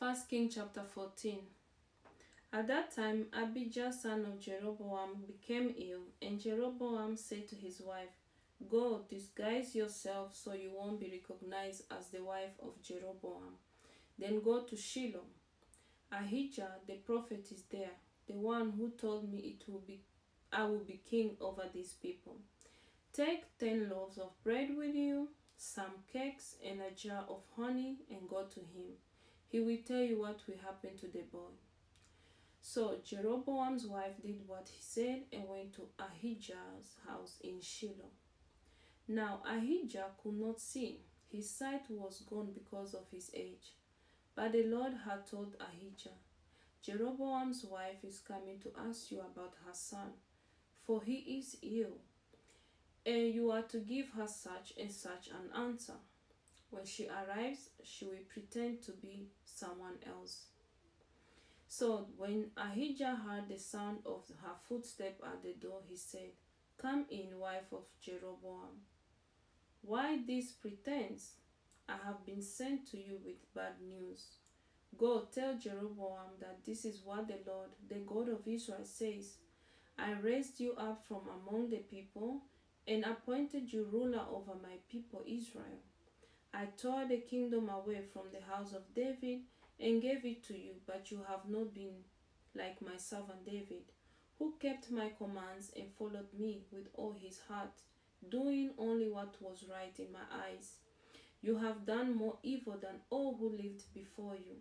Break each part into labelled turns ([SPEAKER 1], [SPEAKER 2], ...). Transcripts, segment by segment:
[SPEAKER 1] First King chapter 14. At that time, Abijah son of Jeroboam became ill, and Jeroboam said to his wife, "Go, disguise yourself so you won't be recognized as the wife of Jeroboam. Then go to Shiloh. Ahijah the prophet is there, the one who told me I will be king over these people. Take 10 loaves of bread with you, some cakes, and a jar of honey, and go to him. He will tell you what will happen to the boy." So Jeroboam's wife did what he said and went to Ahijah's house in Shiloh. Now Ahijah could not see. His sight was gone because of his age. But the Lord had told Ahijah, "Jeroboam's wife is coming to ask you about her son, for he is ill, and you are to give her such and such an answer. When she arrives, she will pretend to be someone else." So when Ahijah heard the sound of her footstep at the door, he said, "Come in, wife of Jeroboam. Why this pretense? I have been sent to you with bad news. Go tell Jeroboam that this is what the Lord, the God of Israel, says. I raised you up from among the people and appointed you ruler over my people Israel. I tore the kingdom away from the house of David and gave it to you, but you have not been like my servant David, who kept my commands and followed me with all his heart, doing only what was right in my eyes. You have done more evil than all who lived before you.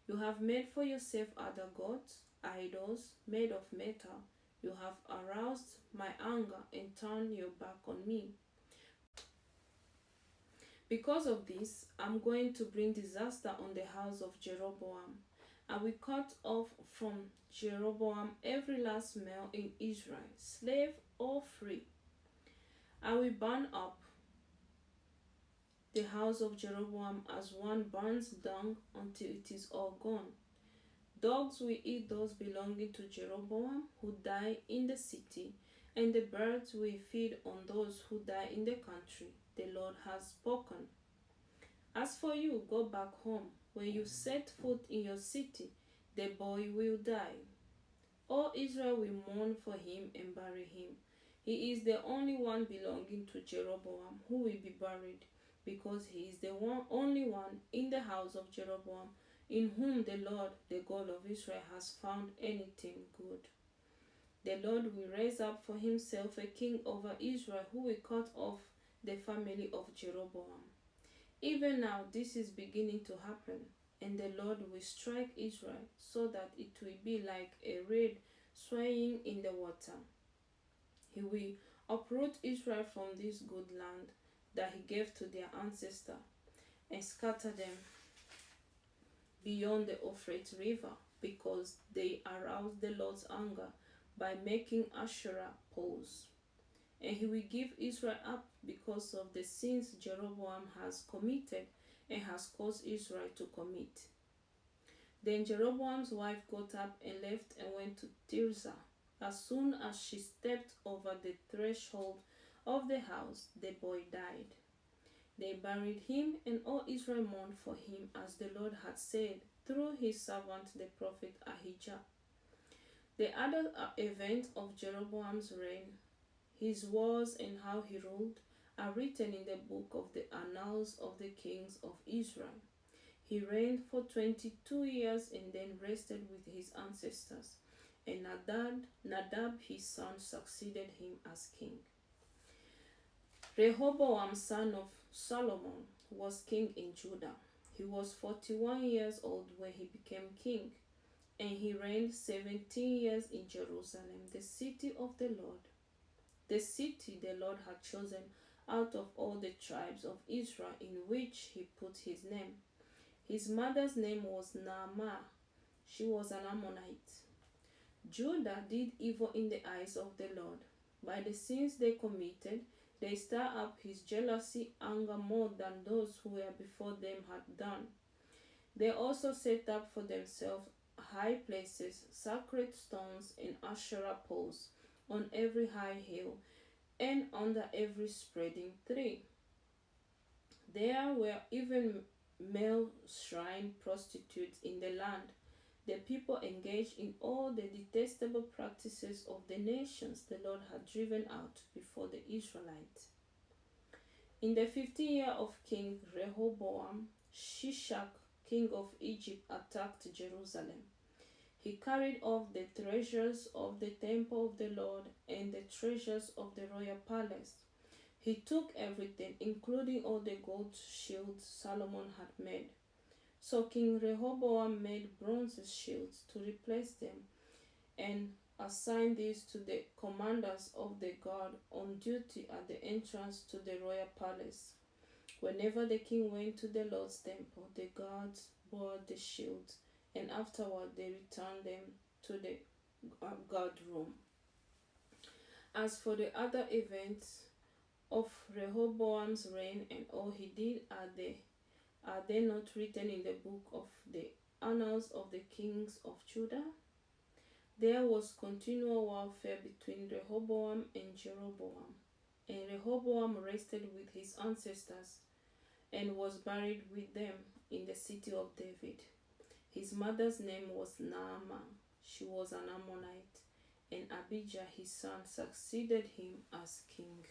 [SPEAKER 1] You have made for yourself other gods, idols made of metal. You have aroused my anger and turned your back on me. Because of this, I'm going to bring disaster on the house of Jeroboam. I will cut off from Jeroboam every last male in Israel, slave or free. I will burn up the house of Jeroboam as one burns dung until it is all gone. Dogs will eat those belonging to Jeroboam who die in the city, and the birds will feed on those who die in the country. The Lord has spoken. As for you, go back home. When you set foot in your city, the boy will die. All Israel will mourn for him and bury him. He is the only one belonging to Jeroboam who will be buried, because he is the only one in the house of Jeroboam in whom the Lord, the God of Israel, has found anything good. The Lord will raise up for himself a king over Israel who will cut off the family of Jeroboam. Even now this is beginning to happen, and the Lord will strike Israel so that it will be like a reed swaying in the water. He will uproot Israel from this good land that he gave to their ancestor and scatter them beyond the Euphrates River, because they aroused the Lord's anger by making Asherah poles. And he will give Israel up because of the sins Jeroboam has committed and has caused Israel to commit. Then Jeroboam's wife got up and left and went to Tirzah. As soon as she stepped over the threshold of the house, the boy died. They buried him, and all Israel mourned for him, as the Lord had said through his servant the prophet Ahijah. The other events of Jeroboam's reign, his wars and how he ruled, are written in the book of the annals of the kings of Israel. He reigned for 22 years and then rested with his ancestors, and Nadab his son succeeded him as king. Rehoboam son of Solomon was king in Judah. He was 41 years old when he became king, and he reigned 17 years in Jerusalem, the city of the Lord, the city the Lord had chosen out of all the tribes of Israel, in which he put his name. His mother's name was Naamah. She was an Ammonite. Judah did evil in the eyes of the Lord. By the sins they committed, they stirred up his jealousy, anger more than those who were before them had done. They also set up for themselves high places, sacred stones, and Asherah poles on every high hill and under every spreading tree. There were even male shrine prostitutes in the land. The people engaged in all the detestable practices of the nations the Lord had driven out before the Israelites. In the 50th year of King Rehoboam, Shishak, king of Egypt, attacked Jerusalem. He carried off the treasures of the temple of the Lord and the treasures of the royal palace. He took everything, including all the gold shields Solomon had made. So King Rehoboam made bronze shields to replace them and assigned these to the commanders of the guard on duty at the entrance to the royal palace. Whenever the king went to the Lord's temple, the guards bore the shields, and afterward they returned them to the guard room. As for the other events of Rehoboam's reign and all he did, are they not written in the book of the annals of the kings of Judah? There was continual warfare between Rehoboam and Jeroboam, and Rehoboam rested with his ancestors and was buried with them in the city of David. His mother's name was Naamah. She was an Ammonite, and Abijah his son succeeded him as king.